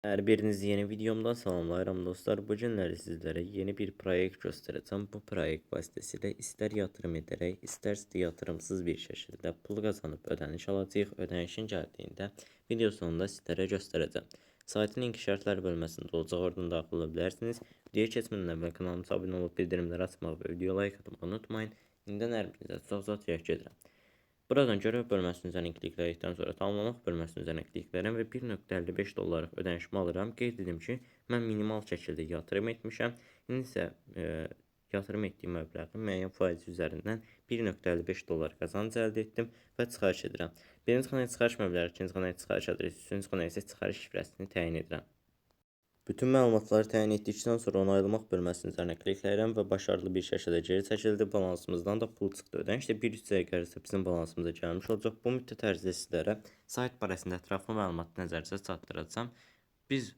Her birinizi yeni videomdan salamlayıram dostlar. Bu günləri sizlərə yeni bir proyekt göstərəcəm. Bu proyekt vasitəsilə istər yatırım edərək, istərsə də yatırımsız bir şəkildə pul qazanıb ödəniş alacağıq. Ödənişin gəldiyində video sonunda sizlərə göstərəcəm. Saytın link şərtlər bölməsində olacaq, oradan daxil ola bilərsiniz. Videoya keçmədən əvvəl kanalımıza abunə olub bildirimləri açmağı və video like atmağı unutmayın. İndi hər birinizə çox təşəkkür edirəm. Buradan görev bölməsinin üzerine kliklədikdən sonra tamamlamaq bölməsinin üzerine kliklərəm və 1.55 dollarlıq ödənişimi alıram. Qeyd edim ki, mən minimal şəkildə yatırım etmişəm. İndi isə yatırım etdiyim məbləğin müəyyən faizi üzərindən 1.55 dollar qazanc əldə etdim və çıxarış edirəm. Birinci xanaya çıxarış məbləği, ikinci xanaya çıxarış adresi, üçüncü xanaya isə çıxarış şifrəsini təyin edirəm. Bütün məlumatları təyin etdikdən sonra onaylamaq bölməsinin üzərinə klikləyirəm və başarılı bir şəkildə geri çəkildi. Balansımızdan da pul çıxdı. Ödəniş də 1-3 dəqiqə ərzində bizim balansımıza gəlmiş olacaq. Bu müddət ərzində sizlərə sayt barəsində ətraflı məlumatı nəzərinizə çatdıracağam. Biz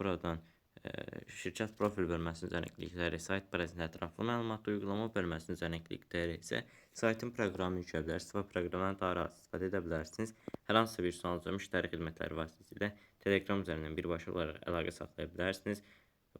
buradan şirkət profil bölməsinin üzərinə klikləyərək sayt barəsində ətraflı məlumatı, uygulama bölməsinin üzərinə klikləyərək isə saytın proqramını yükləyə bilərsiniz və proqramdan daha rahat istifadə edə bilərsiniz. Hər hansı bir sualınızda müştəri xidmətləri vasitəsilə Telegram üzərindən birbaşa olaraq əlaqə saxlaya bilərsiniz.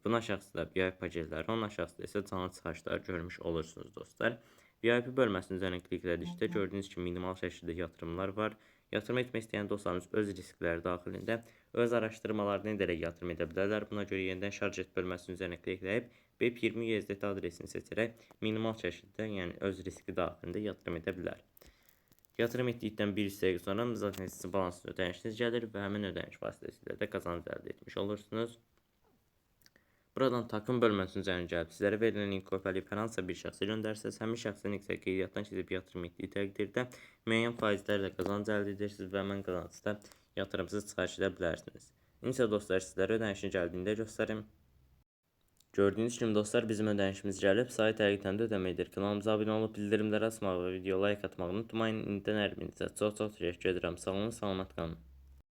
Bunun aşağısında VIP paketləri, onun aşağısında isə canlı çıxarışlar görmüş olursunuz dostlar. VIP bölməsinin üzərinə kliklədikdə gördüyünüz kimi minimal şəkildə yatırımlar var. Yatırım etmək istəyən dostlarımız öz riskləri daxilində öz araşdırmalarını edərək yatırım edə bilərlər. Buna görə yenidən şarj et bölməsinin üzərinə klikləyib BIP20 USDT adresini seçərək minimal şəkildə, yəni öz riski daxilində yatırım edə bilər. Yatırım etdikdən bir dəqiqə sonra zaten sizin balansınız ödənişiniz gəlir və həmin ödəniş vasitəsilə də qazanc əldə etmiş olursunuz. Buradan takım bölməsinin üzərinə gəlib sizlərə verilən link kopyalayıb hər hansısa bir şəxsə göndərsəz, həmin şəxsin isə qeydiyyatdan keçib yatırım etdiyi təqdirdə müəyyən faizlərlə qazanc əldə edirsiniz və həmin qazancda yatırımsız çıxarış edə bilərsiniz. İndi isə dostlar sizlərə ödənişin gəldiyində göstərim. Gördüğünüz kimi dostlar bizim ödənişimiz gəlib. Sayt həqiqətən də ödəməkdir. Kanalımıza abunə olub bildirimləri açmağı və video like atmağı unutmayın. İndi hər birinizə çox təşəkkür edirəm. Sağ olun, salamat qalın.